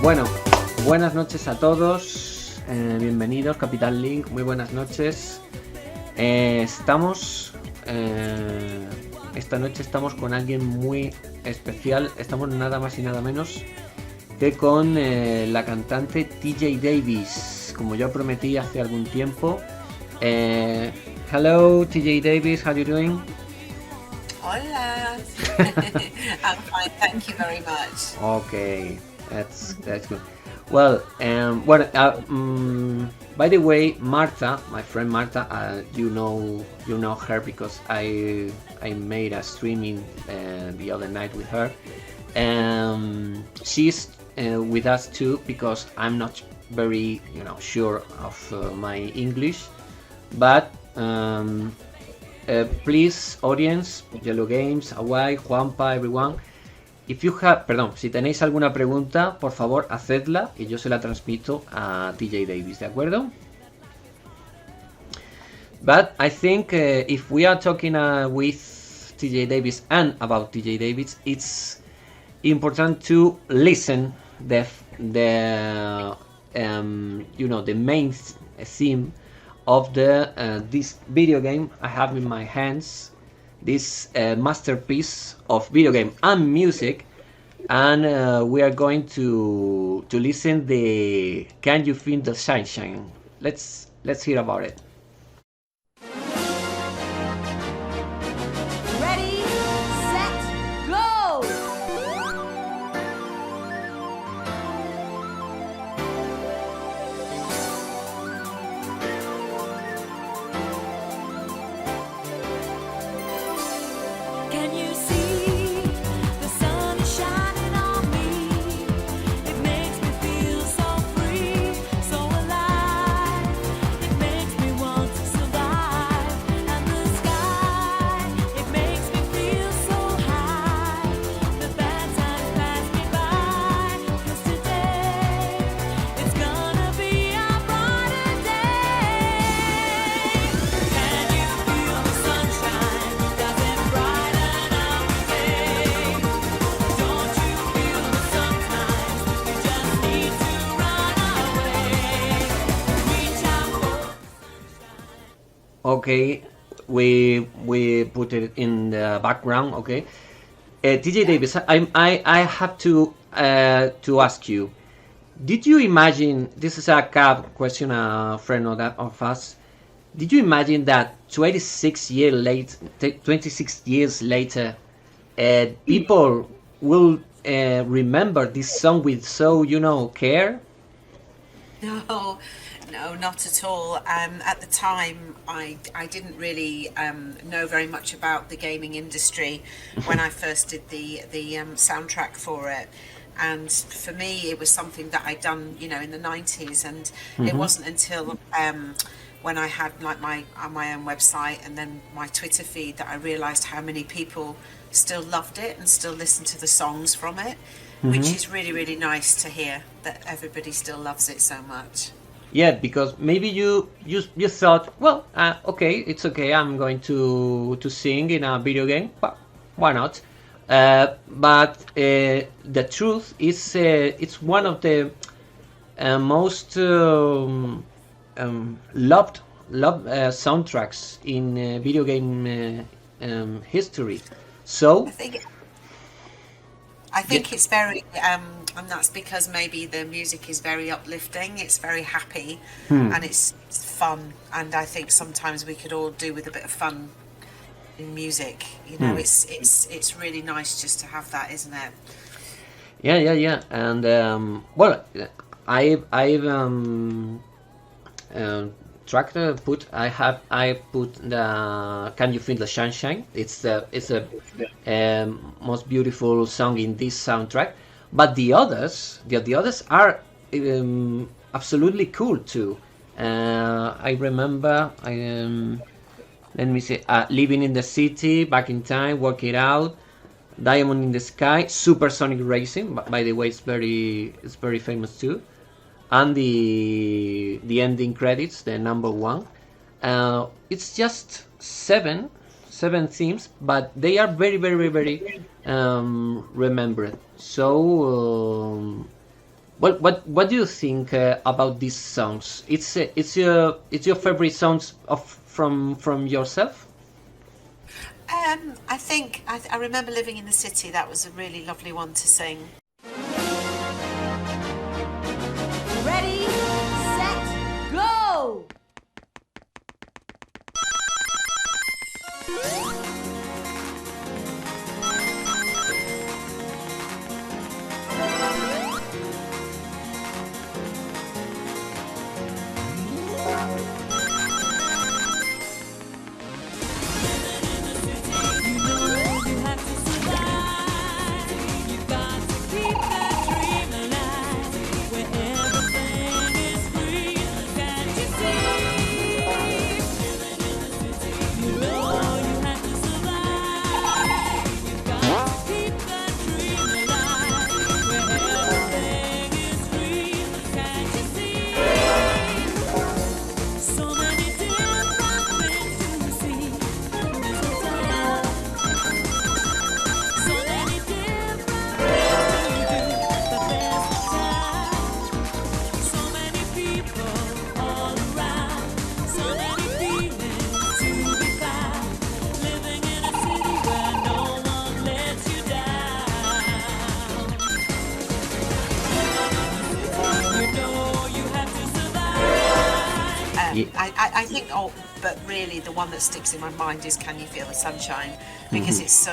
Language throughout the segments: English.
Bueno, buenas noches a todos, bienvenidos Capital Link, muy buenas noches. Esta noche estamos con alguien muy especial, estamos nada más y nada menos que con la cantante TJ Davis, como yo prometí hace algún tiempo. Hello TJ Davis, how are you doing? Hola. I'm fine, thank you very much. Okay, that's good. Well, by the way, Marta, my friend Marta, you know her because I made a streaming the other night with her. She's with us too because I'm not very sure of my English, but please, audience, Yellow Games, Hawaii, Juanpa, everyone. If you have, si tenéis alguna pregunta, por favor, hacedla y yo se la transmito a TJ Davis, ¿de acuerdo? But I think if we are talking with TJ Davis and about TJ Davis, it's important to listen the main theme of this video game I have in my hands. This masterpiece of video game and music, and we are going to listen the Can You Feel the Sunshine? Let's hear about it. Ready, set, go! Can you see the sun is shining on me? It makes me feel so free, so alive. It makes me want to survive. And the sky, it makes me feel so high. The bad times pass me by, 'cause today it's gonna be a brighter day. Can you feel the sunshine? Does it brighten up the day? Don't you feel that sometimes you just need to run away? Reach out for Okay, we put it in the background. Okay, TJ Davis, I have to ask you. Did you imagine, this is a question, a friend of us, did you imagine that 26 years later, people will remember this song with so, care? No, not at all. At the time, I didn't really know very much about the gaming industry when I first did the soundtrack for it. And for me, it was something that I'd done, in the 90s. And it wasn't until when I had like my own website and then my Twitter feed that I realised how many people still loved it and still listened to the songs from it, which is really, really nice to hear that everybody still loves it so much. Yeah, because maybe you thought, well, okay, it's okay, I'm going to sing in a video game, but why not? But the truth is, it's one of the most loved soundtracks in video game history. So I think it's very, and that's because maybe the music is very uplifting. It's very happy, and it's fun. And I think sometimes we could all do with a bit of fun in music. It's really nice just to have that, isn't it? Yeah. And well, I've I put the Can You Feel the Sunshine? It's the most beautiful song in this soundtrack. But the others are absolutely cool too. I remember let me see, Living in the City, Back in Time, Work It Out, Diamond in the Sky, Supersonic Racing. By the way, it's very famous too. And the ending credits, the number one. It's just seven themes, but they are very remembered. So What do you think about these songs? It's your favorite songs of from yourself? I think I remember living in the city. That was a really lovely one to sing. Ready, set, go! I think, but really the one that sticks in my mind is "Can You Feel the Sunshine," because it's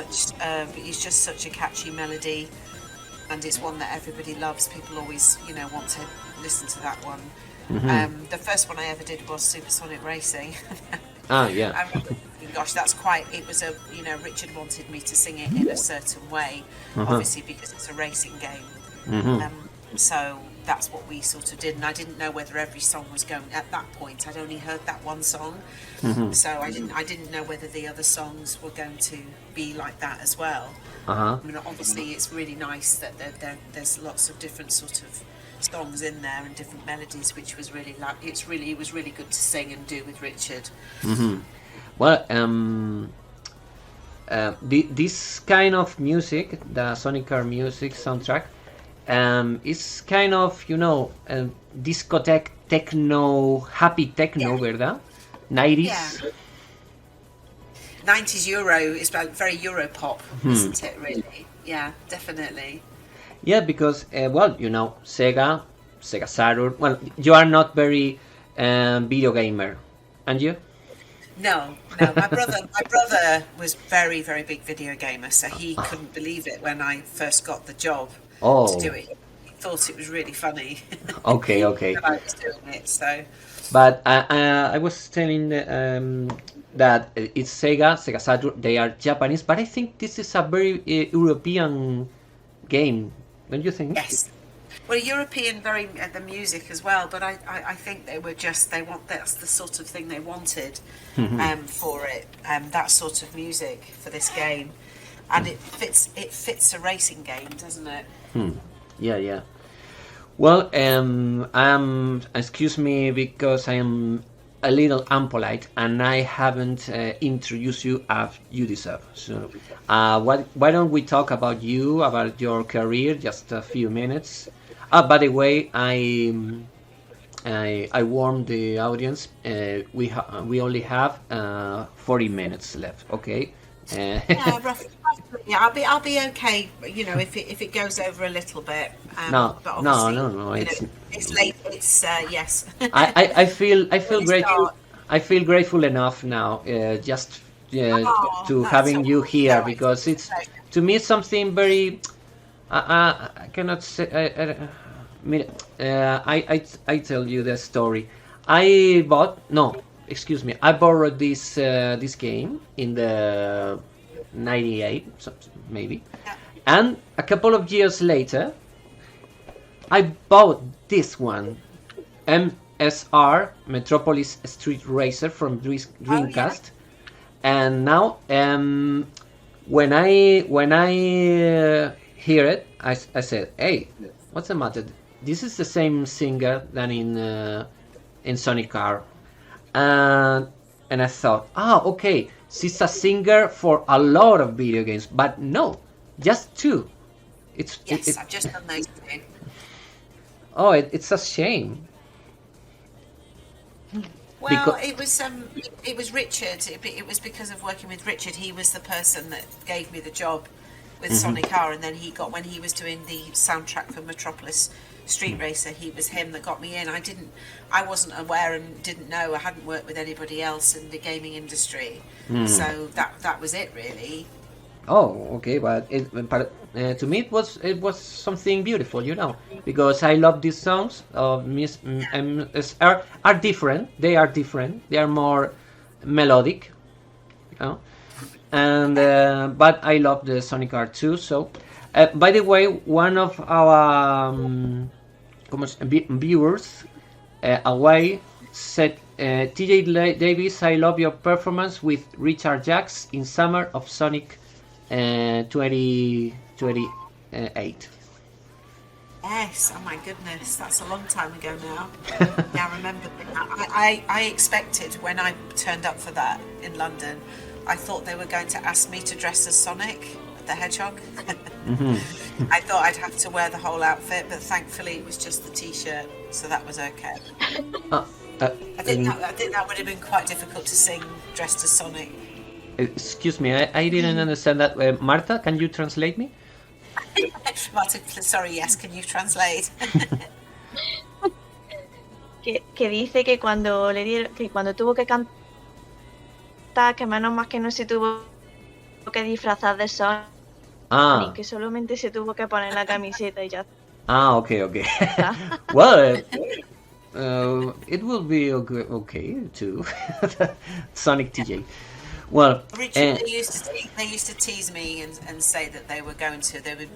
just such a catchy melody, and it's one that everybody loves. People always, want to listen to that one. The first one I ever did was Supersonic Racing. Yeah. Gosh, it was Richard wanted me to sing it in a certain way, obviously because it's a racing game. So that's what we sort of did, and I didn't know whether every song was going. At that point, I'd only heard that one song, so I didn't know whether the other songs were going to be like that as well. I mean, obviously, it's really nice that there's lots of different sort of songs in there and different melodies, which was really it was really good to sing and do with Richard. Well, this kind of music, the Sonic R music soundtrack, is kind of, discotheque techno, happy techno, ¿verdad? 90s. Yeah. 90s Euro is very Euro pop, isn't it, really? Yeah, definitely. Yeah, because, Sega Saturn. Well, you are not very video gamer, and you? No. My brother was very, very big video gamer, so he couldn't believe it when I first got the job to do it. He thought it was really funny. Okay. that I was doing it, so. But I was telling that it's Sega Saturn. They are Japanese, but I think this is a very European game, don't you think? Yes. Well, European, very the music as well, but I think that's the sort of thing they wanted for it, that sort of music for this game, and it fits a racing game, doesn't it? Yeah. Well, excuse me because I am a little unpolite and I haven't introduced you as you deserve. So, why don't we talk about you, about your career, just a few minutes? By the way, I warned the audience. We only have 40 minutes left. Okay. Yeah, roughly. Yeah, I'll be okay. If it goes over a little bit. No. It's late. It's yes. I feel grateful. Start. I feel grateful enough now, just to having you here, because it's to me something very. I cannot say. I tell you the story. I borrowed this game in the 98, maybe, and a couple of years later, I bought this one, MSR, Metropolis Street Racer from Dreamcast, and now when I hear it, I said, "Hey, what's the matter? This is the same singer than in Sonic R." And I thought, okay, she's a singer for a lot of video games, but no, just two. I've just done those two. Oh, it's a shame. Well, Because it was Richard. It was because of working with Richard. He was the person that gave me the job with Sonic R, and then when he was doing the soundtrack for Metropolis Street Racer, he was him that got me in. I wasn't aware and didn't know. I hadn't worked with anybody else in the gaming industry, so that was it really. oh, okay, to me it was something beautiful, because I love these songs of MSR are different. They are different. They are more melodic, you know. And but I love the Sonic R too. So, by the way, one of our viewers away said, TJ Davis, I love your performance with Richard Jacks in summer of Sonic 2028. Yes, oh my goodness, that's a long time ago now. Yeah, I remember. I expected when I turned up for that in London, I thought they were going to ask me to dress as Sonic the Hedgehog. I thought I'd have to wear the whole outfit, but thankfully it was just the t-shirt, so that was okay. I think that would have been quite difficult to sing dressed as Sonic. Excuse me, I didn't understand that. Marta, can you translate me? Marta, sorry, yes, can you translate? que dice que cuando le dieron, que cuando tuvo que cantar, que menos más que no se tuvo que disfrazar de Sonic, que solamente se tuvo que poner la camiseta y ya. Okay. Well, it will be okay too. Sonic TJ. Well, Richard, they used to tease me and say that they would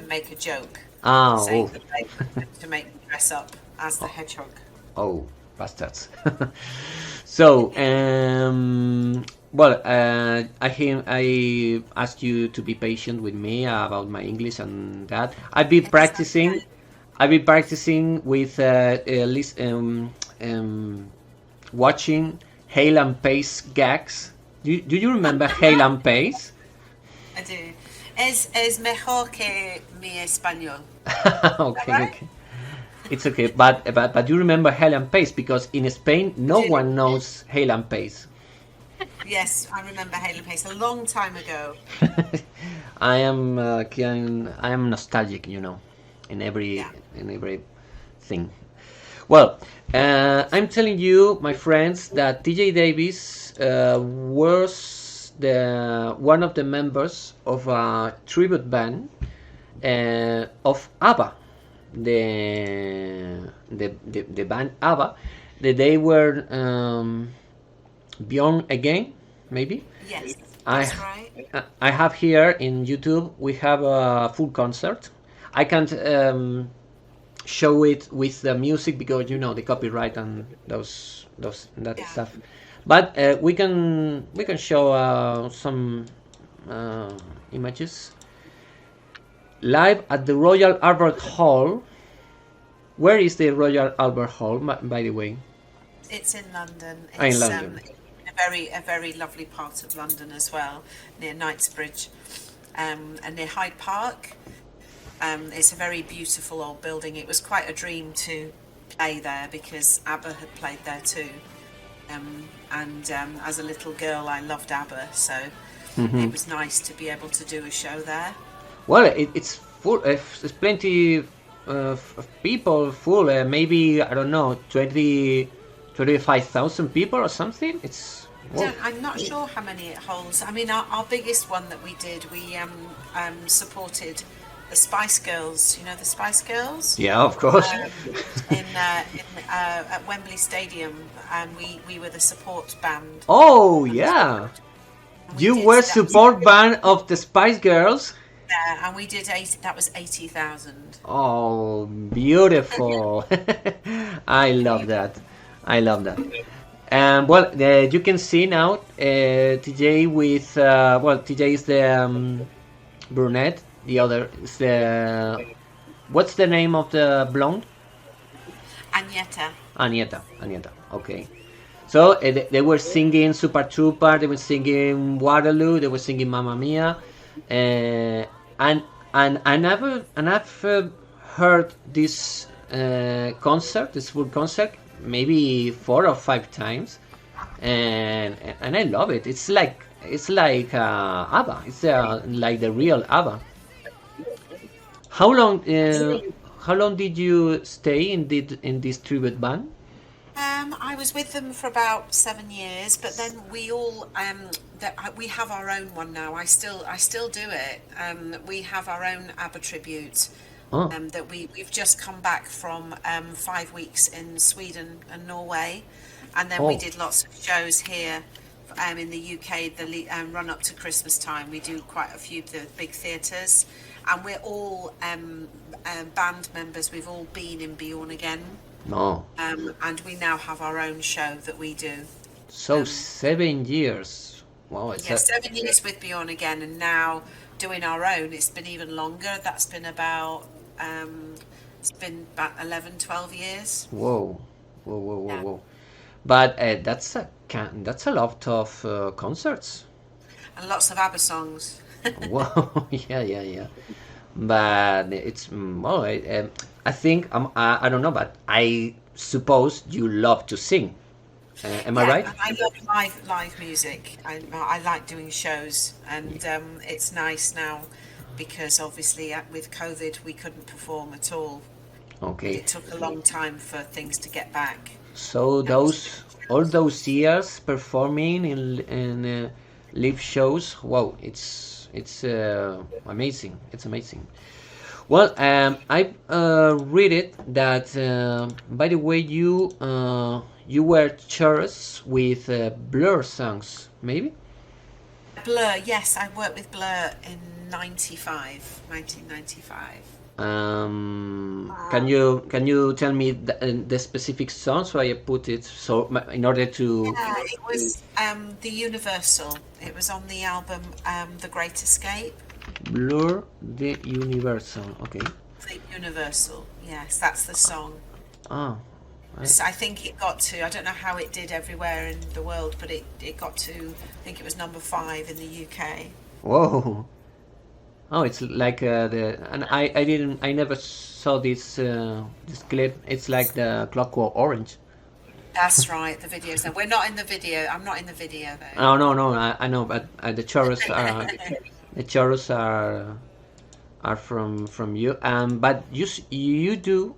make a joke, saying that they were to make me dress up as the hedgehog. Oh, bastards. So, well, I asked you to be patient with me about my English and that. I've been practicing with watching Hale and Pace gags. Do you remember Hale and Pace? I do. Es mejor que mi español. Okay, right? okay. It's okay, but you remember Hale and Pace because in Spain no one knows Hale and Pace. Yes, I remember Hale and Pace a long time ago. I am nostalgic, in every thing. Well, I'm telling you, my friends, that TJ Davis was one of the members of a tribute band of ABBA, the band ABBA. They were Born Again, maybe. Yes, that's right. I have here in YouTube. We have a full concert. I can't show it with the music because the copyright and that stuff. But we can show some images live at the Royal Albert Hall. Where is the Royal Albert Hall, by the way? It's in London. In It's London. a very lovely part of London as well, near Knightsbridge, and near Hyde Park. It's a very beautiful old building. It was quite a dream to play there because ABBA had played there too. And as a little girl, I loved ABBA, so it was nice to be able to do a show there. Well, it's full. There's plenty of people full. Maybe, I don't know, 25,000 people or something. I'm not sure how many it holds. I mean, our biggest one that we did, we supported the Spice Girls. You know the Spice Girls? Yeah, of course. At Wembley Stadium, and we were the support band. Oh, yeah. You were support band of the Spice Girls? Yeah, and we did that was 80,000. Oh, beautiful. I love that. Well, you can see now TJ with TJ is the brunette. The other is the what's the name of the blonde? Anieta. Okay. So they were singing Super Trooper. They were singing Waterloo. They were singing Mamma Mia, and I've heard this concert, this full concert, maybe 4 or 5 times, and I love it. It's like ABBA. It's like the real ABBA. How long did you stay in this tribute band? I was with them for about 7 years, but then we all we have our own one now. I still do it. We have our own ABBA tribute. That we've just come back from 5 weeks in Sweden and Norway, and then we did lots of shows here in the UK. The run up to Christmas time, we do quite a few of the big theatres, and we're all band members. We've all been in Bjorn Again. No. And we now have our own show that we do. So 7 years. Wow. 7 years with Bjorn Again, and now doing our own. It's been even longer. That's been about 11, 12 years. Whoa. But that's a lot of concerts. And lots of ABBA songs. Wow. Yeah. But it's I think I don't know, but I suppose you love to sing. Am I right? I love live music. I like doing shows, and it's nice now because obviously with COVID we couldn't perform at all. Okay. It took a long time for things to get back. So all those years performing in live shows, wow, it's amazing. It's amazing. Well, I read it that by the way you were chorus with Blur songs, maybe? Blur, yes, I worked with Blur in 1995. Can you tell me the specific song so I put it so in order to? Yeah, it was the Universal. It was on the album The Great Escape. Blur, the Universal. Okay. The Universal. Yes, that's the song. Ah. So I think it got to. I don't know how it did everywhere in the world, but it got to. I think it was number 5 in the UK. Whoa. Oh, it's like and I never saw this clip. It's like the Clockwork Orange. That's right, the videos. No, we're not in the video. I'm not in the video though. No, I know, but the chorus are from you. But you do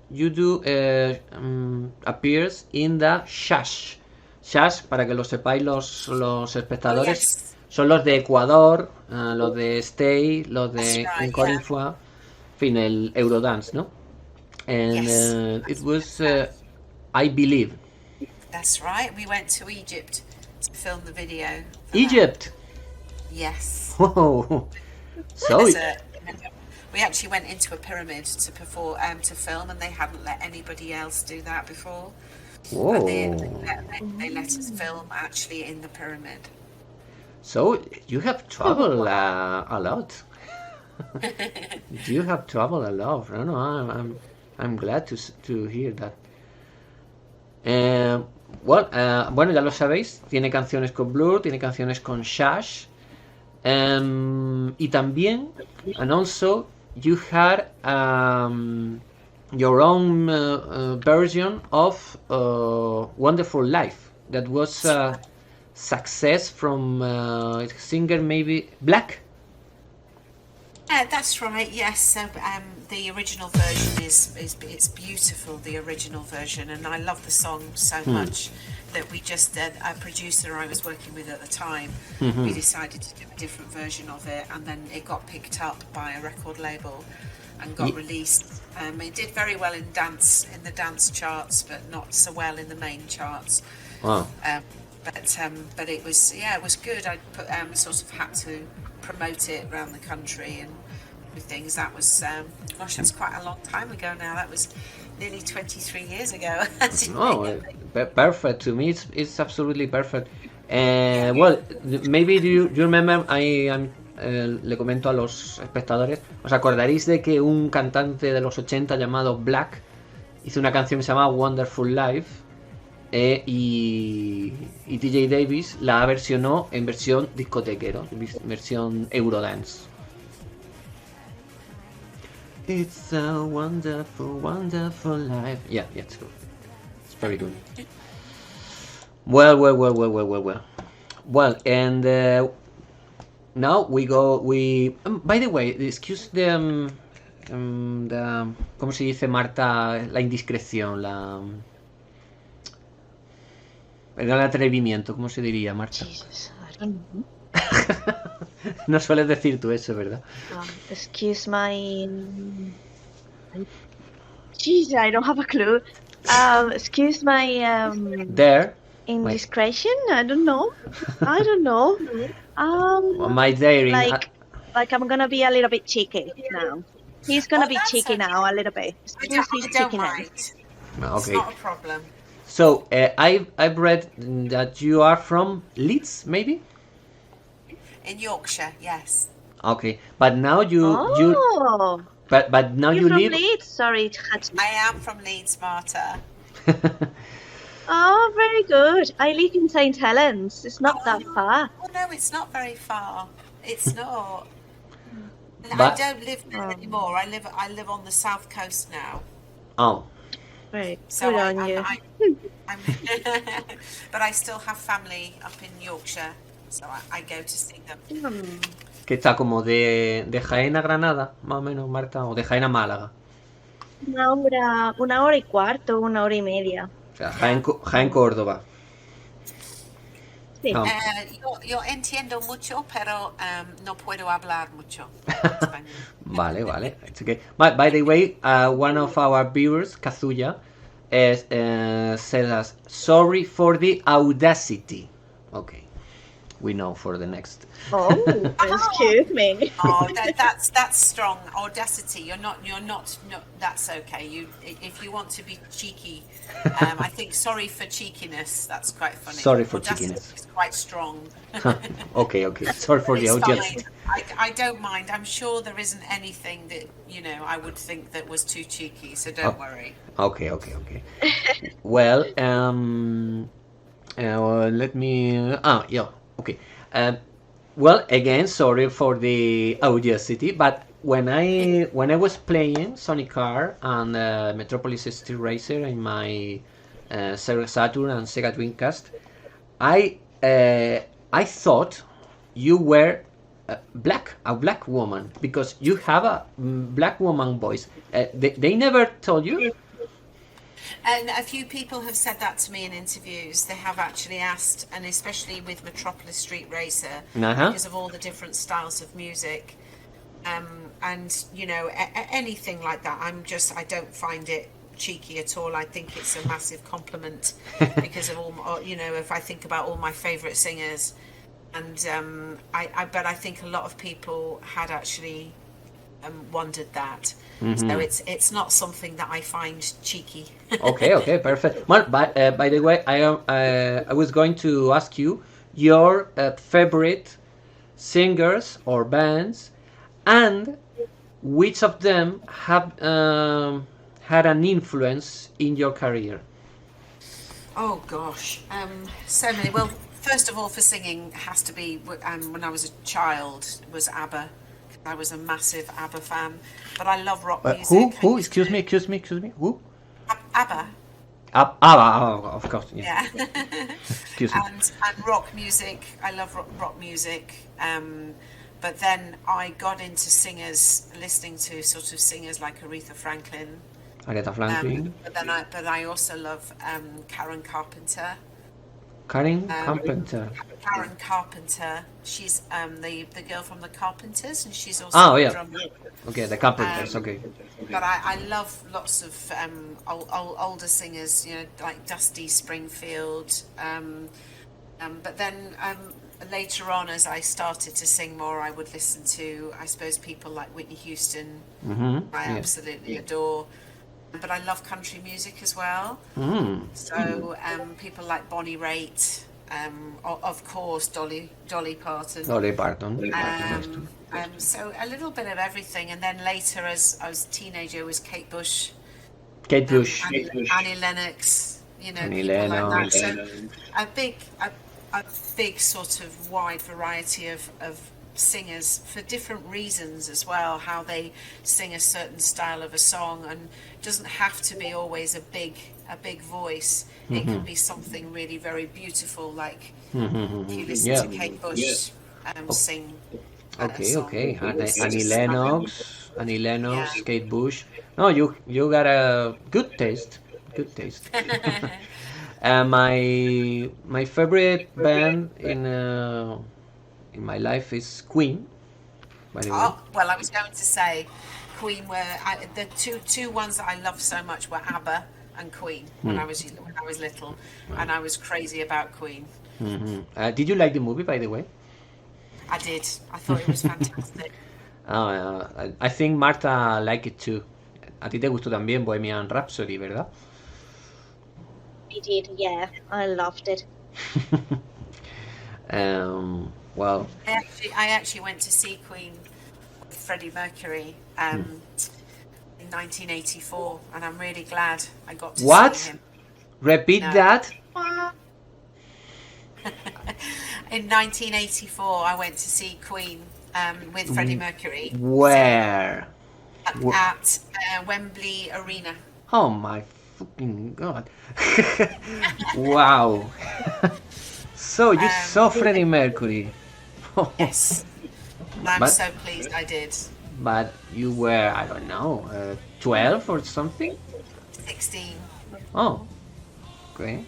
appears in the Shash. Shash, para que lo sepáis los espectadores. Yes. Son los de Ecuador, los de Stay, los de Encore une fois, en fin, el Eurodance, ¿no? And it was, I believe. That's right. We went to Egypt to film the video. Egypt? Yes. Whoa. So we actually went into a pyramid to perform, to film, and they hadn't let anybody else do that before. Whoa. And they let us film actually in the pyramid. So you have traveled a lot. You have traveled a lot. No, I'm glad to hear that. Bueno, ya lo sabéis. Tiene canciones con Blur, tiene canciones con Shash, y también, and also you had your own version of Wonderful Life that was success from singer maybe Black. That's right. Yes. So the original version is it's beautiful. The original version, and I love the song so much that we just a producer I was working with at the time, we decided to do a different version of it, and then it got picked up by a record label and got released. It did very well in the dance charts, but not so well in the main charts. Wow. But it was good. I sort of had to promote it around the country and things. That was that's quite a long time ago now. That was nearly 23 years ago. Perfect. To me, it's absolutely perfect. Well, maybe do you remember? Le comento a los espectadores. ¿Os acordaréis de que un cantante de los 80 llamado Black hizo una canción que se llama Wonderful Life? Y DJ Davis la versionó en versión discotequero, versión Eurodance. It's a wonderful, wonderful life. Yeah, it's good. It's very good. Well. Well, and now we go. By the way, excuse ¿cómo se dice, Marta? La indiscreción, el atrevimiento, ¿cómo se diría, Marta? Jesus, I don't know. No sueles decir tú eso, ¿verdad? Excuse my. Jeez, I don't have a clue. Excuse my There. indiscretion. I don't know. My daring. Like I'm gonna be a little bit cheeky now. He's gonna be that's cheeky okay. now a little bit. I don't cheeky now. mind. It's Okay. not a problem. So I've read that you are from Leeds, maybe. In Yorkshire, yes. Okay, but now you but now You're you from live. Leeds? Sorry, Jachi. I am from Leeds, Marta. Oh, very good. I live in St. Helens. It's not that far. Oh no, it's not very far. It's not. I But- don't live there anymore. I live on the south coast now. Oh, Right, So good on you. I'm but I still have family up in Yorkshire, so I go to see them. que está como de Jaén a Granada, más o menos, Marta, o de Jaén a Málaga. Una hora y cuarto, una hora y media. O sea, Jaén Córdoba. Sí. Oh. Yo entiendo mucho, pero no puedo hablar mucho español. Vale. It's okay. By the way, one of our viewers, Kazuya, said us, sorry for the audacity. Okay, we know for the next. Oh, excuse me. Oh, that's strong. Audacity. You're not. No, that's okay. If you want to be cheeky, I think sorry for cheekiness. That's quite funny. Sorry for Audacity cheekiness. is quite strong. Okay. Sorry for the It's audience. fine. I don't mind. I'm sure there isn't anything that I would think that was too cheeky. So don't worry. Okay. Well, let me. Okay. Well, again, sorry for the audacity, but when I was playing Sonic R and Metropolis Street Racer in my Sega Saturn and Sega Dreamcast, I thought you were a black woman, because you have a black woman voice. They never told you? And a few people have said that to me in interviews. They have actually asked, and especially with Metropolis Street Racer, because of all the different styles of music, and anything like that. I don't find it cheeky at all. I think it's a massive compliment because of all, if I think about all my favourite singers, and I bet I think a lot of people had actually wondered that. Mm-hmm. So it's not something that I find cheeky. Okay, perfect. Well, by the way, I was going to ask you your favorite singers or bands, and which of them have had an influence in your career. Oh gosh, so many. Well, first of all, for singing, has to be when I was a child was ABBA. I was a massive ABBA fan, but I love rock music. Who? Excuse me. Who? ABBA. Of course. Yeah. Excuse me. And rock music. I love rock music. But then I got into singers, listening to sort of singers like Aretha Franklin. Aretha Franklin. But I also love Karen Carpenter. Karen Carpenter. Karen Carpenter. She's the girl from the Carpenters, and she's also a drummer. Okay, the Carpenters. Okay. But I love lots of older singers, like Dusty Springfield. But then later on, as I started to sing more, I would listen to, I suppose, people like Whitney Houston. Mm-hmm. I absolutely adore. But I love country music as well. So people like Bonnie Raitt, of course, Dolly Parton. Dolly Parton. So a little bit of everything, and then later, as I was a teenager, was Kate Bush. Annie Lennox. Annie people like Lennox. that. So a big sort of wide variety of singers for different reasons as well, how they sing a certain style of a song, and it doesn't have to be always a big voice. It can be something really very beautiful, like if you listen to Kate Bush sing a song. Okay. It's Annie just Lennox, Yeah. Kate Bush. No, you got a good taste. Good taste. My favorite band in my life is Queen. By the way. Oh, well, I was going to say Queen the two ones that I loved so much were ABBA and Queen when I was little, and I was crazy about Queen. Did you like the movie, by the way? I did. I thought it was fantastic. I think Marta liked it too. A ti te gustó también Bohemian Rhapsody, ¿verdad? I did, yeah. I loved it. Well, I actually went to see Queen with Freddie Mercury in 1984, and I'm really glad I got to what? see him. Repeat No. that. In 1984, I went to see Queen with Freddie Mercury Where? at Wembley Arena. Oh my fucking god. Wow. So you saw Freddie Mercury. Yes, I'm But- so pleased I did. But you were, I don't know, 12 or something? 16. Oh. Okay.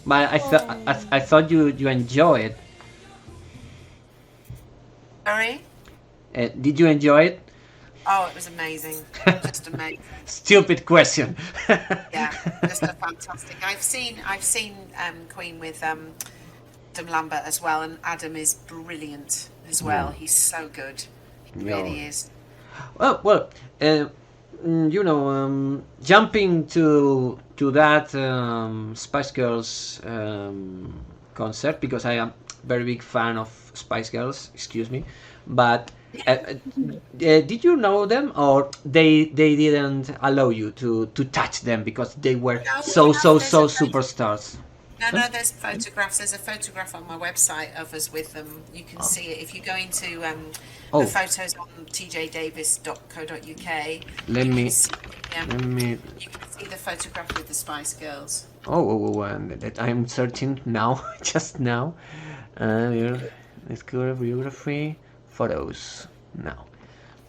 But I thought you enjoyed it. Sorry? Did you enjoy it? Oh, it was amazing. Just amazing. Stupid question. Yeah, just a fantastic. I've seen Queen with Adam Lambert as well, and Adam is brilliant as well. He's so good. He really is. Well, jumping to that Spice Girls concert, because I am very big fan of Spice Girls. Excuse me, but did you know them, or they didn't allow you to touch them because they were so superstars? No, there's photographs. There's a photograph on my website of us with them. You can see it if you go into the photos on tjdavis.co.uk. Let me. You can see the photograph with the Spice Girls. I'm searching now, just now. Let's go to biography, photos. Now,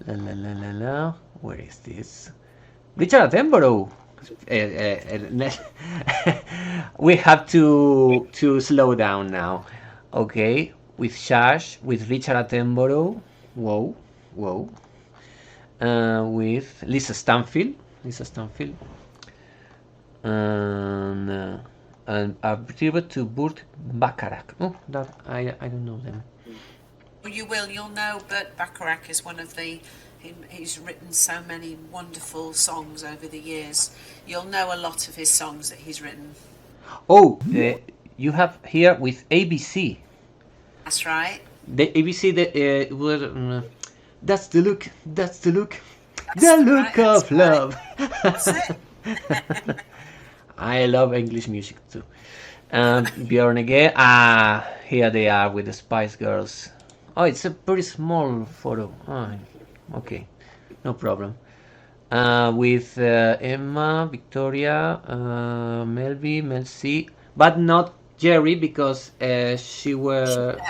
la. Where is this? Richard Attenborough. We have to slow down now. Okay, with Shash, with Richard Attenborough. Whoa. With Lisa Stanfield. And a tribute to Burt Bacharach. Oh, that I don't know them. Well, you'll know Burt Bacharach is one of the. He's written so many wonderful songs over the years. You'll know a lot of his songs that he's written. Oh, you have here with ABC. That's right. The ABC, that's the look. That's the right, look that's of right. love. That's it. I love English music too. Bjorn again. Here they are with the Spice Girls. Oh, it's a pretty small photo. Okay, no problem. With Emma, Victoria, Mel C, but not Jerry, because she left.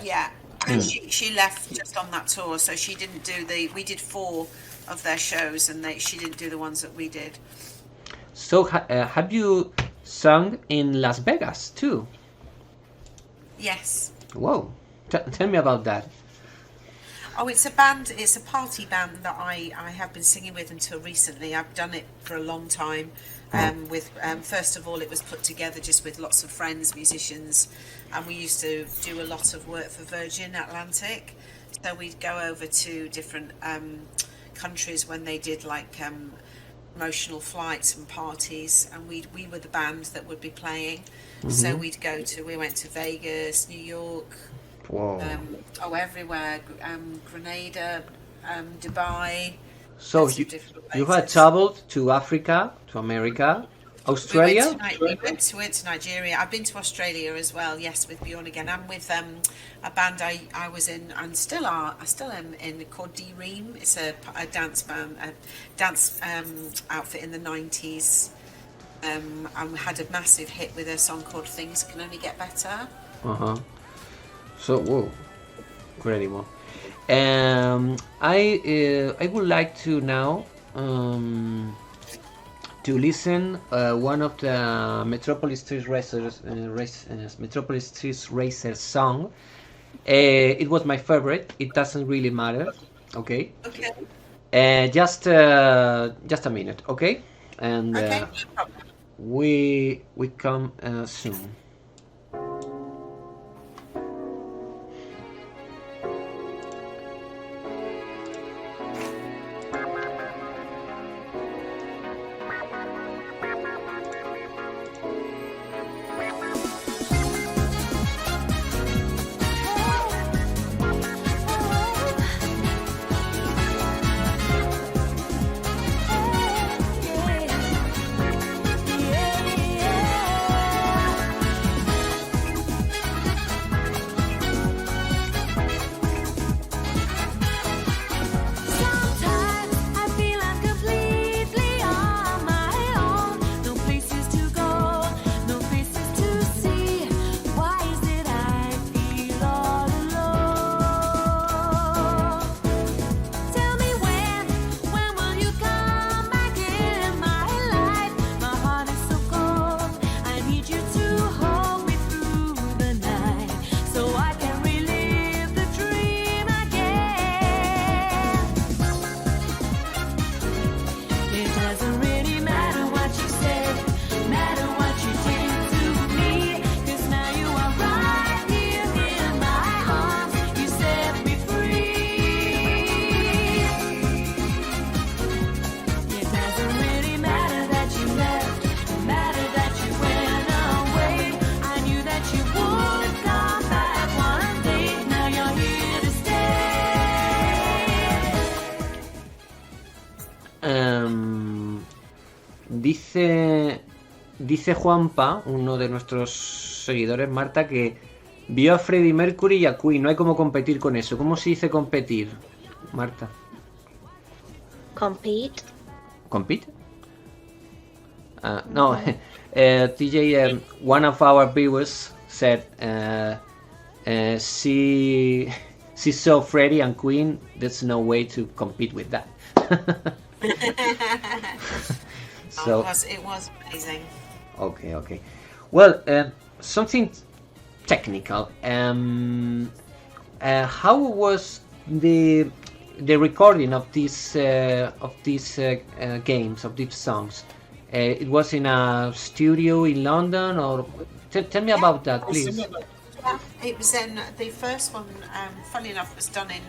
Yeah, and she left just on that tour, so she didn't do we did 4 of their shows, and she didn't do the ones that we did. So have you sung in Las Vegas too? Yes. Whoa, tell me about that. Oh, it's a party band that I have been singing with until recently. I've done it for a long time. First of all, it was put together just with lots of friends, musicians, and we used to do a lot of work for Virgin Atlantic. So we'd go over to different countries when they did like promotional flights and parties, and we were the band that would be playing. So we went to Vegas, New York. Whoa. Everywhere, Grenada, Dubai. So lots of you different had places. traveled to Africa, to America, Australia? We went to Nigeria. I've been to Australia as well, yes, with Bjorn again. I'm with a band I was in and I still am in, called D-Ream. It's a dance band, a dance outfit in the 90s. And we had a massive hit with a song called Things Can Only Get Better. So, whoa, incredible. I would like to now to listen one of the Metropolis Street Racers Metropolis Street Racer song. It was my favorite. It doesn't really matter. Okay. Okay. Just a minute. Okay. And Okay. No problem. we come soon. Sometimes I feel I'm completely on my own. No places to go, no faces to see. Why is it I feel all alone? Tell me when will you come back in my life? My heart is so cold. I need you to hold me through the night so I can relive the dream again. It doesn't really matter what you said, matter what you did to me. 'Cause now you are right here in my arms. You set me free. It doesn't really matter that you left, matter that you went away. I knew that you would come back one day. Now you're here to stay. Dice Juanpa, uno de nuestros seguidores, Marta, que vio a Freddie Mercury y a Queen. No hay como competir con eso. ¿Cómo se dice competir, Marta? Compete. ¿Compete? No. TJ, one of our viewers said she saw Freddie and Queen. There's no way to compete with that. So It was amazing. okay. Well, something technical. How was the recording of these games, of these songs? It was in a studio in London, or tell me about that, please. Yeah, it was in the first one. Funny enough, was done in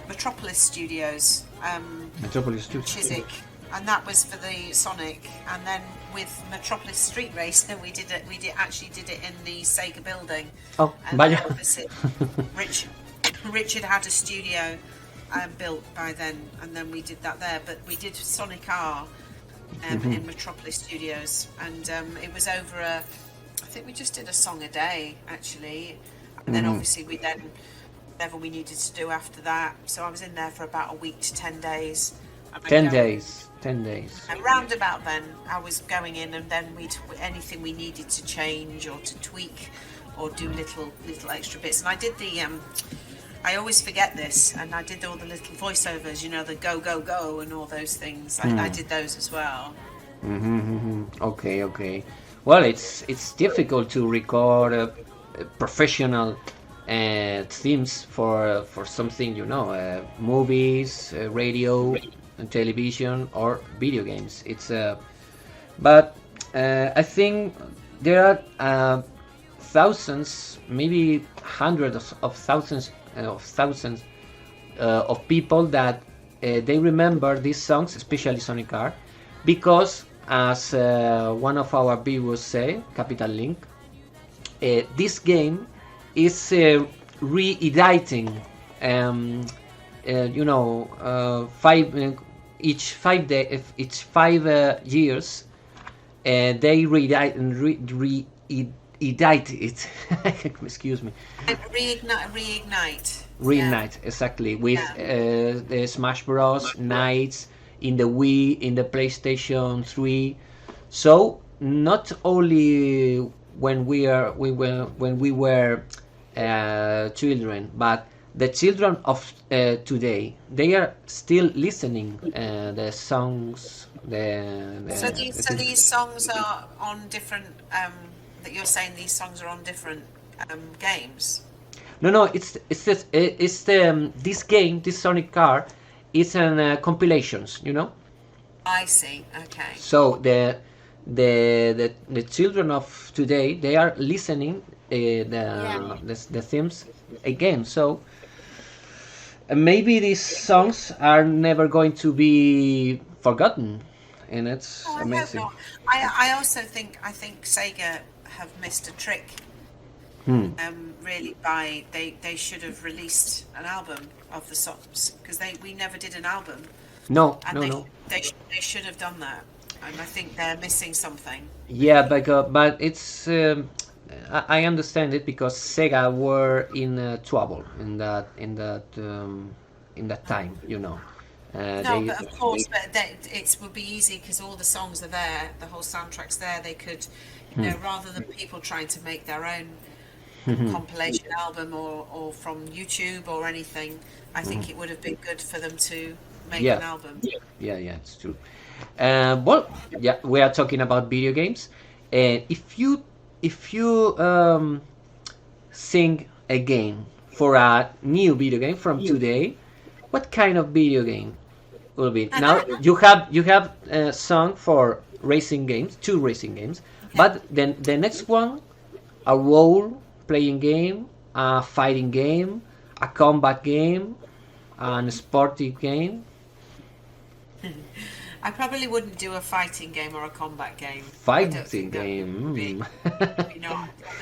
Metropolis Studios, Metropolis Studios. Chiswick, and that was for the Sonic. And then with Metropolis Street Racer, we actually did it in the Sega building. Oh, And vaya. opposite. Richard had a studio built by then, and then we did that there. But we did Sonic R in Metropolis Studios, and it was over I think we just did a song a day actually, and then obviously whatever we needed to do after that. So I was in there for about a week to 10 days. And I'd 10 go- days. And round about then, I was going in, and then anything we needed to change or to tweak or do little extra bits. And I did I always forget this, and I did all the little voiceovers, the go go go and all those things. I did those as well. Okay. Well, it's difficult to record professional themes for something, movies, radio, and television, or video games. But I think there are thousands, maybe hundreds of thousands of people that they remember these songs, especially Sonic R, because as one of our viewers say, Capital Link, this game is re-editing each 5 years they reignite it. Excuse me. Reignite. Reignite, exactly, with the Smash Bros. Nights in the Wii, in the PlayStation 3. So not only when we were children, but the children of today, they are still listening the songs. So these songs are on different. That you're saying these songs are on different games. No, it's this game, this Sonic R, is an compilations, you know. I see. Okay. So the children of today, they are listening the themes again. So maybe these songs are never going to be forgotten, and it's amazing. I also think Sega have missed a trick. Really, they should have released an album of the songs, because we never did an album. No. They should have done that, and I think they're missing something. Yeah, but it's I understand it, because Sega were in trouble in that time, you know. But of course, it would be easy because all the songs are there, the whole soundtrack's there. They could, rather than people trying to make their own compilation album or from YouTube or anything, I think it would have been good for them to make an album. Yeah, it's true. Well, yeah, we are talking about video games. If you sing a game for a new video game from today, what kind of video game will be? Now you have a song for racing games, 2 racing games, but then the next one, a role-playing game, a fighting game, a combat game, and a sportive game. I probably wouldn't do a fighting game or a combat game. Fighting game.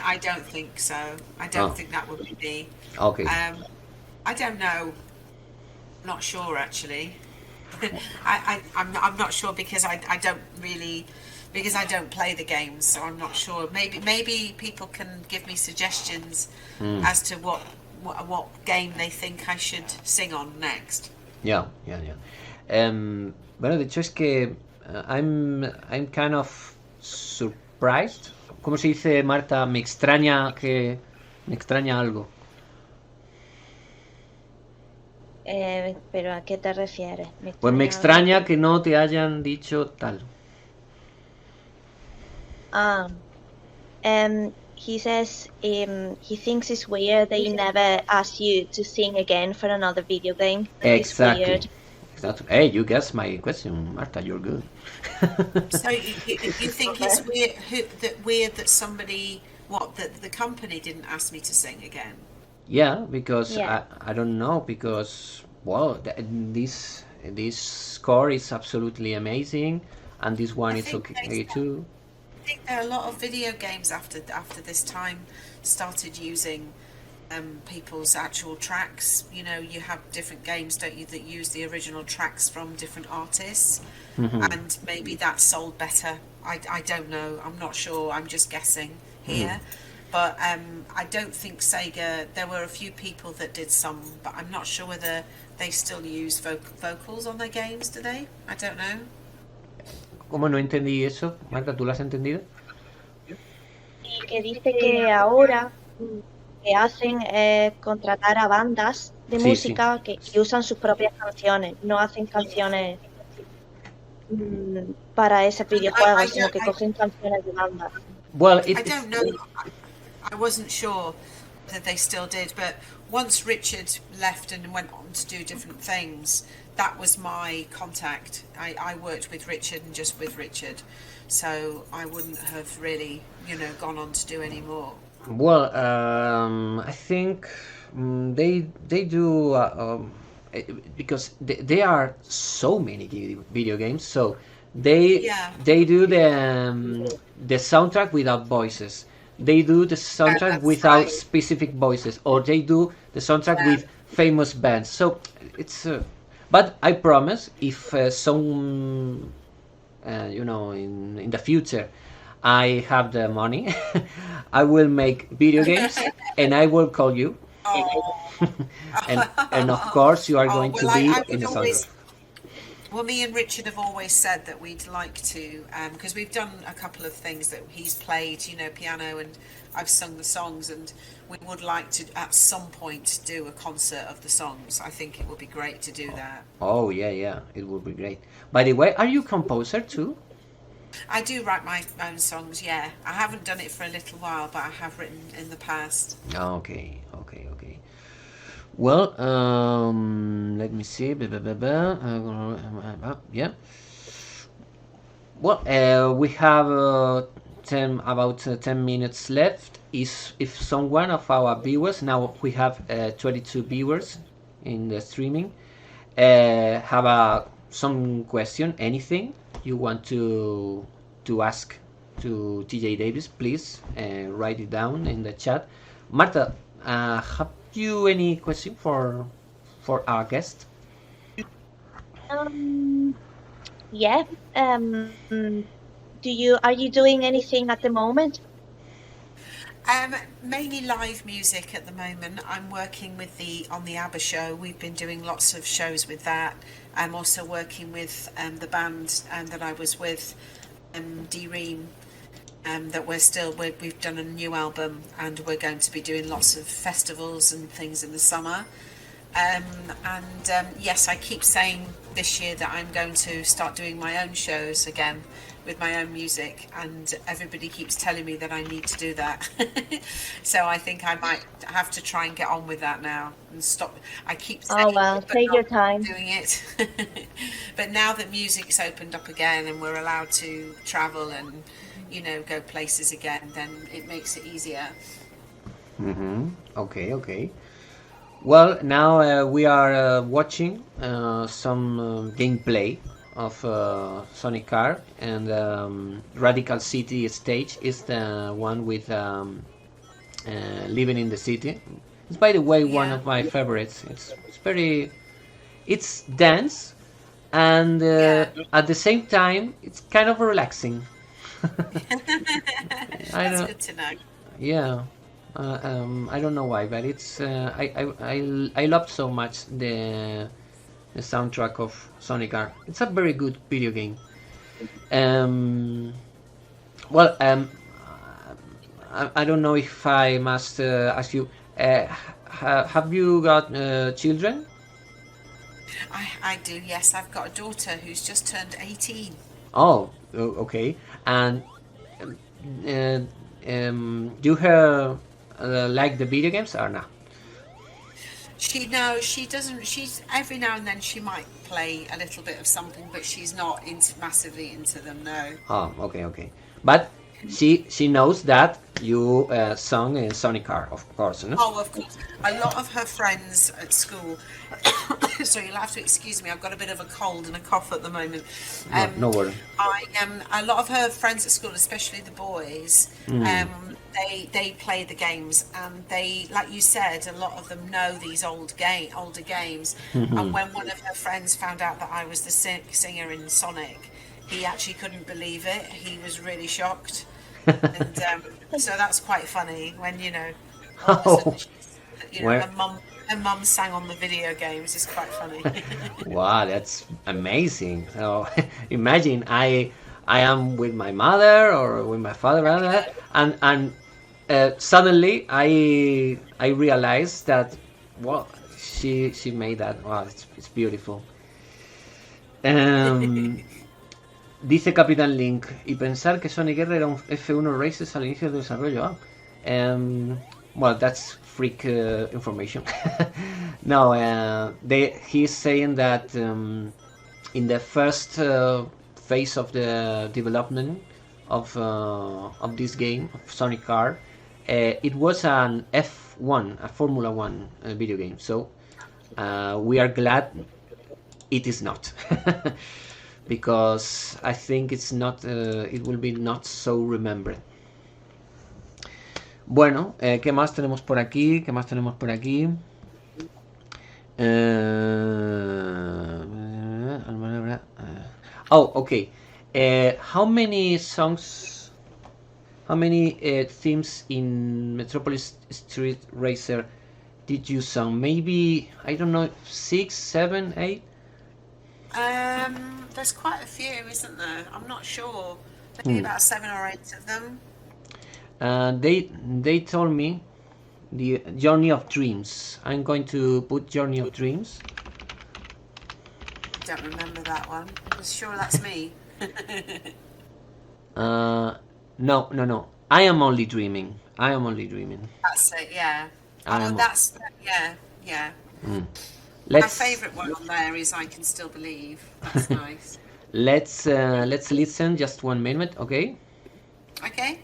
I don't think so. I don't think that would be me. Okay. I don't know. I'm not sure actually. I'm not sure because I don't really, because I don't play the games, so I'm not sure. Maybe people can give me suggestions as to what game they think I should sing on next. Yeah. Bueno, de hecho es que I'm kind of surprised. ¿Cómo se dice, Marta? Me extraña algo. ¿Pero a qué te refieres? Pues me extraña que no te hayan dicho tal. He says he thinks it's weird they never asked you to sing again for another video game. Exactly. It's weird. Hey, you guessed my question, Marta. You're good. So you think it's weird that somebody, that the company didn't ask me to sing again? Yeah, because I don't know, because this score is absolutely amazing, and this one is okay too. I think there are a lot of video games after this time started using people's actual tracks. You have different games, don't you, that use the original tracks from different artists, and maybe that sold better. I don't know. I'm not sure. I'm just guessing here. But I don't think Sega, there were a few people that did some, but I'm not sure whether they still use vocals on their games, do they? I don't know. ¿Cómo no entendí eso? Marta, ¿tú lo has entendido? Y que dice que ahora que hacen contratar a bandas de música que usan sus propias canciones, no hacen canciones para ese videojuego, sino que cogen canciones de bandas. Well, I don't know. I wasn't sure that they still did, but once Richard left and went on to do different things, that was my contact. I worked with Richard and just with Richard, so I wouldn't have really, gone on to do any more. Well, I think they do because there are so many video games, so they do the soundtrack without voices. They do the soundtrack without specific voices, or they do the soundtrack with famous bands. So it's but I promise, if some in the future, I have the money, I will make video games, and I will call you, and of course you are going to be in the soundtrack. Well, me and Richard have always said that we'd like to, because we've done a couple of things that he's played, piano, and I've sung the songs, and we would like to, at some point, do a concert of the songs. I think it would be great to do that. Oh, yeah, it would be great. By the way, are you a composer too? I do write my own songs, yeah. I haven't done it for a little while, but I have written in the past. Okay. Well, let me see. Yeah. Well, we have about 10 minutes left. If someone of our viewers, now we have 22 viewers in the streaming, have some question, anything you want to ask to TJ Davis, please write it down in the chat. Marta, have you any question for our guest? Yeah. Are you doing anything at the moment? Mainly live music at the moment. I'm working with on the ABBA show. We've been doing lots of shows with that. I'm also working with the band that I was with, D-Ream, that we've done a new album, and we're going to be doing lots of festivals and things in the summer. Yes, I keep saying this year that I'm going to start doing my own shows again with my own music, and everybody keeps telling me that I need to do that. So I think I might have to try and get on with that now and stop. I keep saying, oh well, take your time doing it. But now that music's opened up again and we're allowed to travel and go places again, then it makes it easier. Okay. Well, now we are watching some gameplay of Sonic R, and Radical City stage is the one with living in the city. It's, by the way, one of my favorites. It's dense, and at the same time it's kind of relaxing. That's good to know. Yeah. I don't know why, but it's I love so much the soundtrack of Sonic R. It's a very good video game. I don't know if I must ask you, have you got children? I do, yes. I've got a daughter who's just turned 18. Oh, okay. And do her like the video games or not? She doesn't. She's every now and then she might play a little bit of something, but she's not massively into them. No. Oh, okay. But she knows that you sung in Sonic R, of course, no? Oh, of course. A lot of her friends at school. So you'll have to excuse me. I've got a bit of a cold and a cough at the moment. No worry. A lot of her friends at school, especially the boys, they play the games, and they, like you said, a lot of them know these older games. And when one of her friends found out that I was the singer in Sonic, he actually couldn't believe it. He was really shocked. And so that's quite funny when all of a sudden her mum sang on the video games. Is quite funny. Wow, that's amazing. So imagine I am with my mother or with my father, and suddenly I realized that she made that. Wow, it's beautiful. Dice Capitán Link, y pensar que Sonic R era un F1 Races al inicio del desarrollo. Well, that's freak information. No, he's saying that in the first phase of the development of this game, of Sonic R, it was an F1, a Formula 1 video game. So we are glad it is not. Because I think it's not, it will be not so remembered. Bueno, ¿qué más tenemos por aquí? Oh, okay. How many songs? How many themes in Metropolis Street Racer did you sing? Maybe, I don't know, 6, 7, 8? There's quite a few, isn't there? I'm not sure. Maybe about 7 or 8 of them. They told me the Journey of Dreams. I'm going to put Journey of Dreams. Don't remember that one. I'm sure that's me. No. I am only dreaming. That's it, yeah. Yeah. My favourite one on there is I Can Still Believe. That's nice. Let's listen just 1 minute, okay? Okay.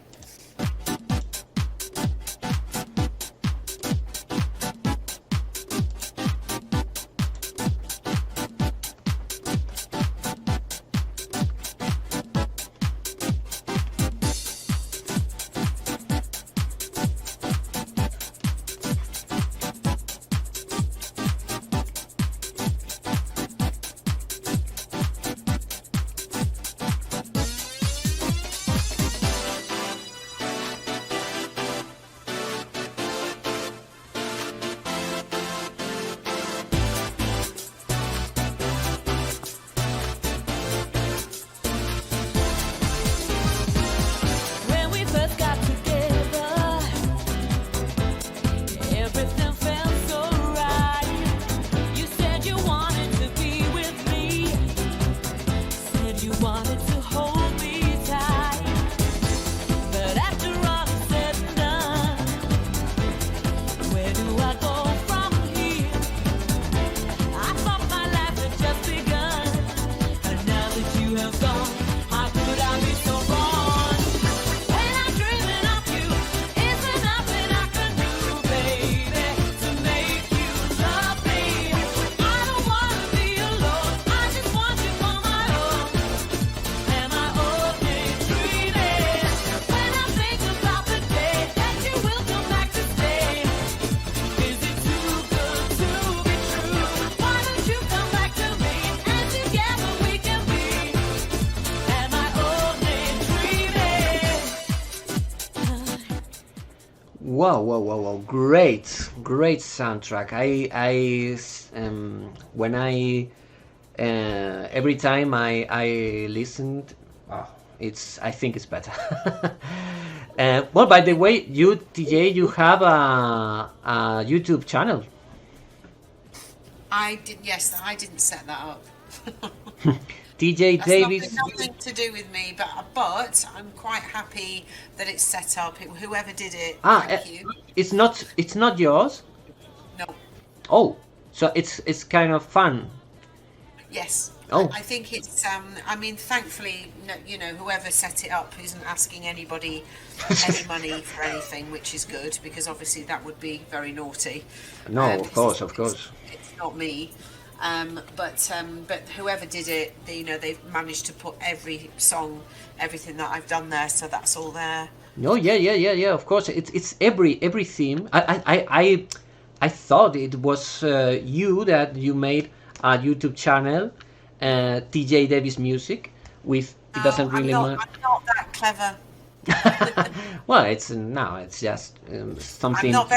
When we first got together, everything felt so right. You said you wanted to be with me, said you wanted to hold me tight. But after all is said and done, where do I go from here? I thought my life had just begun, and now that you have gone, how could I be so wrong? When I'm dreaming of you, is there nothing I can do, baby, to make you love me? I don't wanna be alone, I just want you for my own. Am I only dreaming? When I think about the day that you will come back to stay, is it too good to be true? Why don't you come back to me, and together we can be? Am I only dreaming? Wow! Great soundtrack. When every time I listened, I think it's better. Well, by the way, you TJ, you have a YouTube channel. Yes, I didn't set that up. TJ That's Davis. nothing to do with me, but I'm quite happy that it's set up. Whoever did it, thank you. It's not yours. No, Oh, so it's kind of fun. yes. Oh. I think it's. I mean, thankfully, whoever set it up isn't asking anybody any money for anything, which is good because obviously that would be very naughty. No, of course. It's not me. But whoever did it, they've managed to put every song, everything that I've done there, so that's all there. No, yeah. Of course, it's every theme. I thought it was you that you made a YouTube channel, TJ Davis Music. With it doesn't really matter. I'm not that clever. Well, it's just something. I'm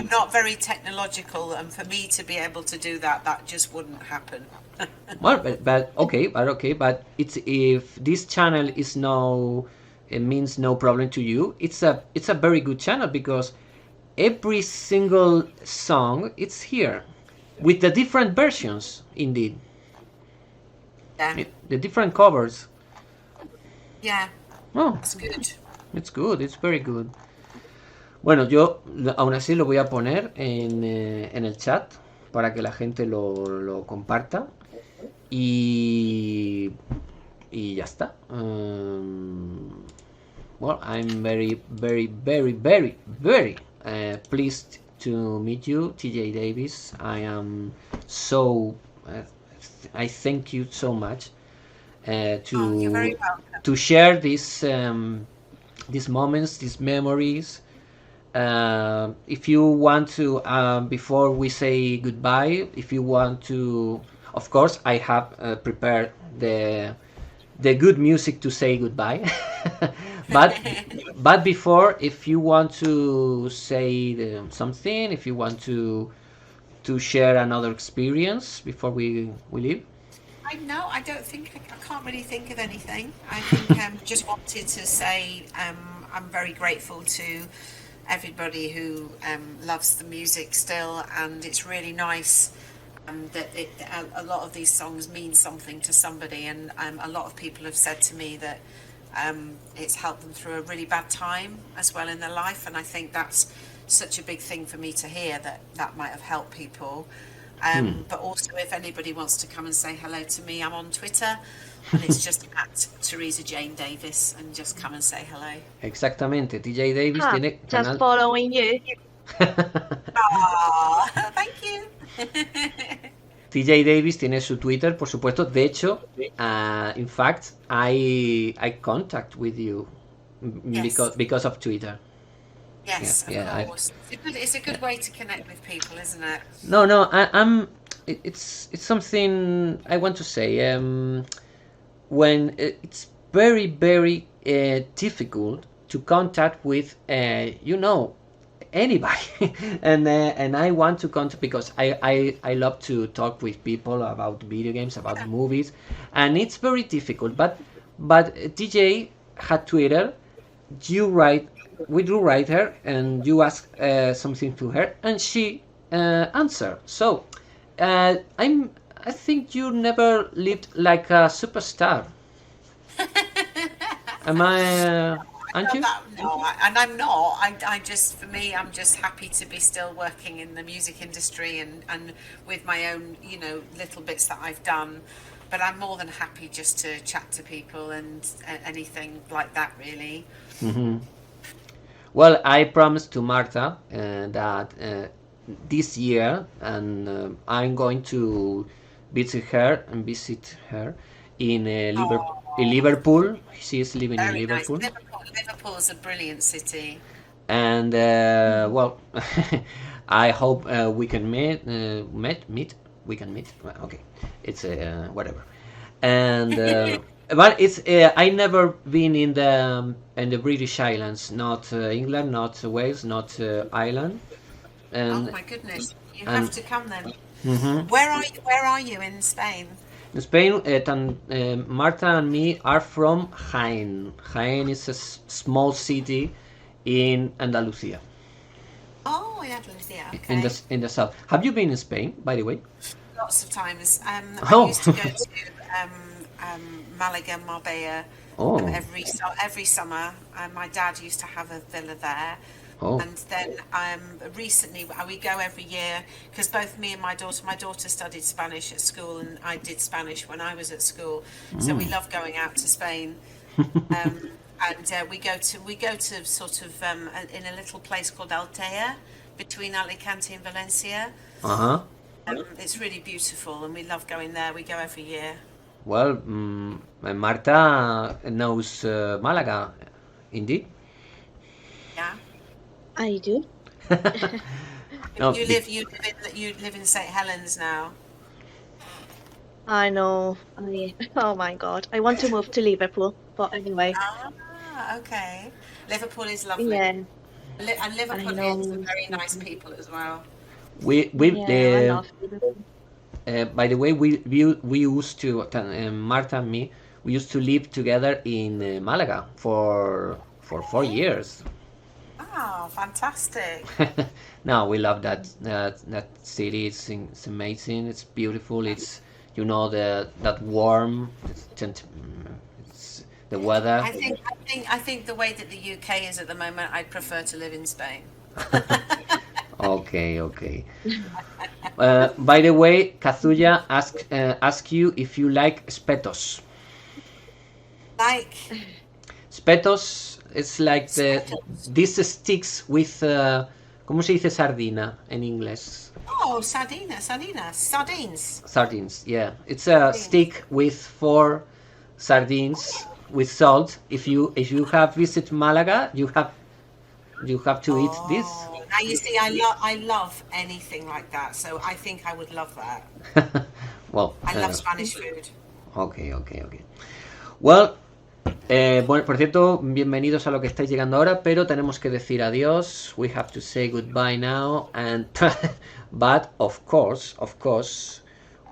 not very technological, and for me to be able to do that just wouldn't happen. Well, but okay, but it's if this channel is it means no problem to you. It's a very good channel because every single song it's here with the different versions, indeed. Yeah. The different covers. Yeah. Oh, That's good. it's good, it's very good. Bueno, yo aún así lo voy a poner en el chat para que la gente lo comparta y ya está. Well, I'm very pleased to meet you, TJ Davis. I am so I thank you so much You're very welcome. to share these moments, these memories. If you want to, before we say goodbye, if you want to, of course, I have prepared the good music to say goodbye. but but before, if you want to say something, if you want to share another experience before we leave. I don't think I can't really think of anything. I think just wanted to say I'm very grateful to everybody who loves the music still, and it's really nice that a lot of these songs mean something to somebody, and a lot of people have said to me that it's helped them through a really bad time as well in their life, and I think that's such a big thing for me to hear, that might have helped people. But also, if anybody wants to come and say hello to me, I'm on Twitter, and it's just at Teresa Jane Davis, and just come and say hello. Exactamente, TJ Davis tiene Just canal. following you. Thank you. TJ Davis tiene su Twitter, por supuesto. De hecho, in fact, I contact with you because of Twitter. Yes, Yeah, of course. It's a good way to connect with people, isn't it? No, it's something I want to say. When it's very, very difficult to contact with, anybody, and I want to contact because I love to talk with people about video games, about movies, and it's very difficult. But DJ had Twitter. We do write her, and you ask something to her, and she answer. So I think you never lived like a superstar. Am I? Aren't you? No, and I'm not. I just, for me, I'm just happy to be still working in the music industry and with my own, little bits that I've done. But I'm more than happy just to chat to people and anything like that, really. Mm-hmm. Well, I promised to Marta that this year, and I'm going to visit her in Liverpool. She is living in Very nice. Liverpool. Liverpool's a brilliant city. And well, I hope we can meet. We can meet. Well, okay, it's whatever. And but it's I never been in the British Islands, not England, not Wales, not Ireland. And Oh my goodness, you have to come then. mhm. Where are you in Spain? In Spain, Marta and me are from Jaén. Jaén is a small city in Andalusia, Oh, in Andalusia. in Okay. the south. Have you been in Spain, by the way? Lots of times. I Oh. used to go to Malaga, Marbella Oh, every summer. My dad used to have a villa there. oh, And then recently we go every year because both me and my daughter studied Spanish at school, and I did Spanish when I was at school. So we love going out to Spain. And we go to sort of in a little place called Altea between Alicante and Valencia. uh-huh. It's really beautiful, and we love going there. We go every year. Well, Marta knows Malaga, indeed. Yeah. I do. No, You live in St Helens now. I know. Oh my god. I want to move to Liverpool. But anyway, Ah, okay. Liverpool is lovely. yeah. And Liverpool know. is very nice people as well. we Yeah, I love Liverpool. by the way, we used to Marta and me, we used to live together in Malaga for 4 years. Oh, fantastic. No, we love that city. It's amazing. It's beautiful. It's that warm. It's the weather. I think the way that the UK is at the moment, I'd prefer to live in Spain. Okay. By the way, Kazuya ask you if you like spetos. Like, Spetos is like these sticks with ¿cómo se dice sardina en inglés? sardines. Sardines, yeah. It's a stick with 4 sardines with salt. If you have visited Malaga, you have to eat this. Now you see, I love anything like that, so I think I would love that. Well, I love Spanish food. okay. Well, bueno, por cierto, bienvenidos a lo que estáis llegando ahora, pero tenemos que decir adiós. We have to say goodbye now, and but of course,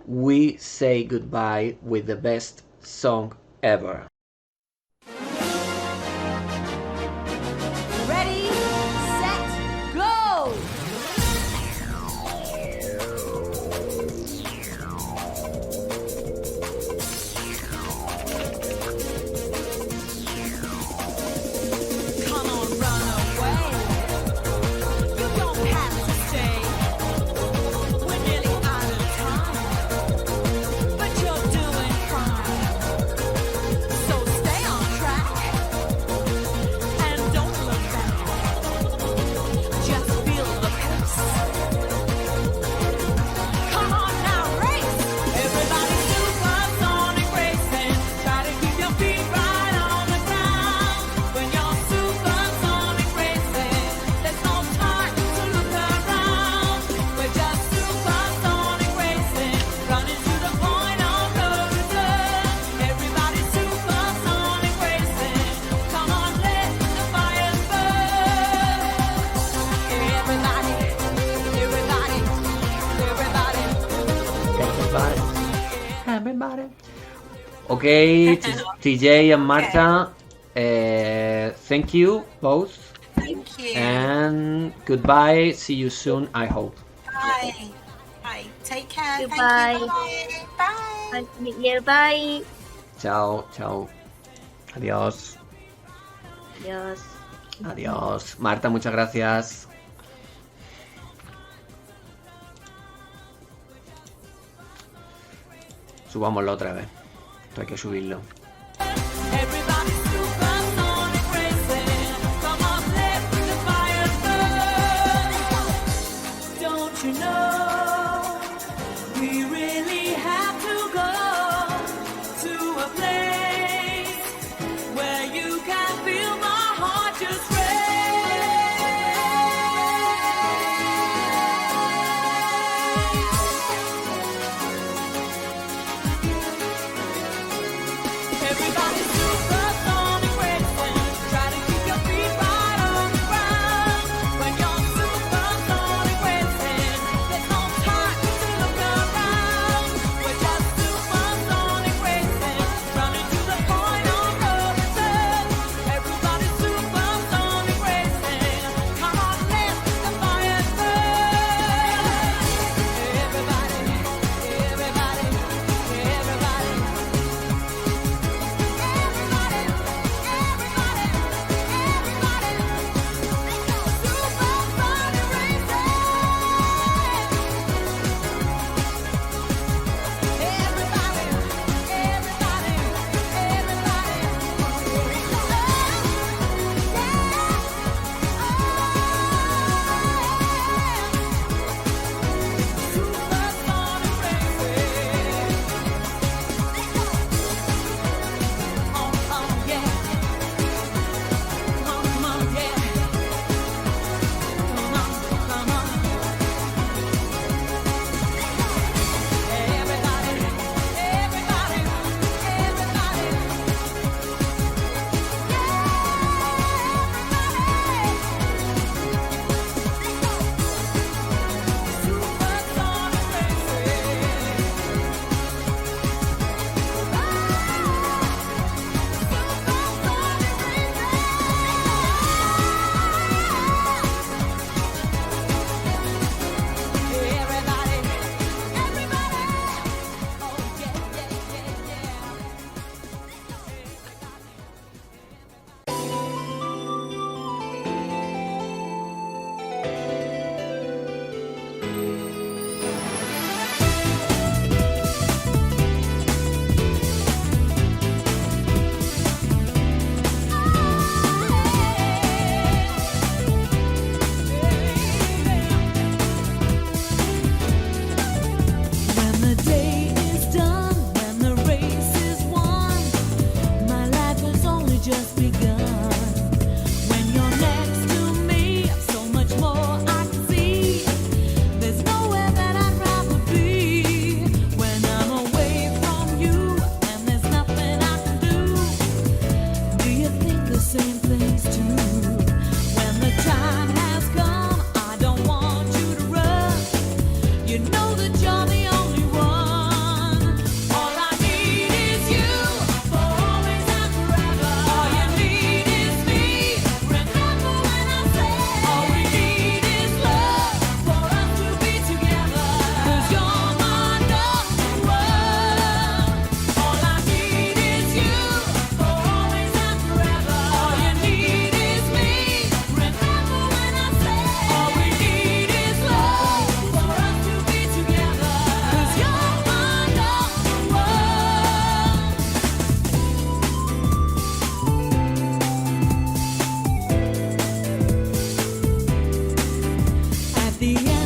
we say goodbye with the best song ever. Ready, set, go! Come on, run away. You don't have to stay. We're nearly out of time, but you're doing fine. So stay on track and don't look back. Just feel the pace. Come on now, race! Everybody supersonic racing. Try to keep your feet right on the ground. When you're supersonic racing, there's no time to look around. We're just supersonic racing, running to the point of no return. Everybody supersonic racing. Come on, let the fire burn. Everybody, everybody, everybody. Everybody. Okay, TJ and Marta, thank you both, Thank you. and goodbye. See you soon, I hope. Bye. Bye. Take care. Goodbye. Thank you. Bye. Nice to meet you. Bye. Chao, chao. Adiós. Adiós. Adiós. Marta, muchas gracias. Subámoslo otra vez. Esto hay que subirlo. Everybody supersonic racing. Come on, let the fire burn. Don't you know we really have to go to a place where you can feel my heart just race. the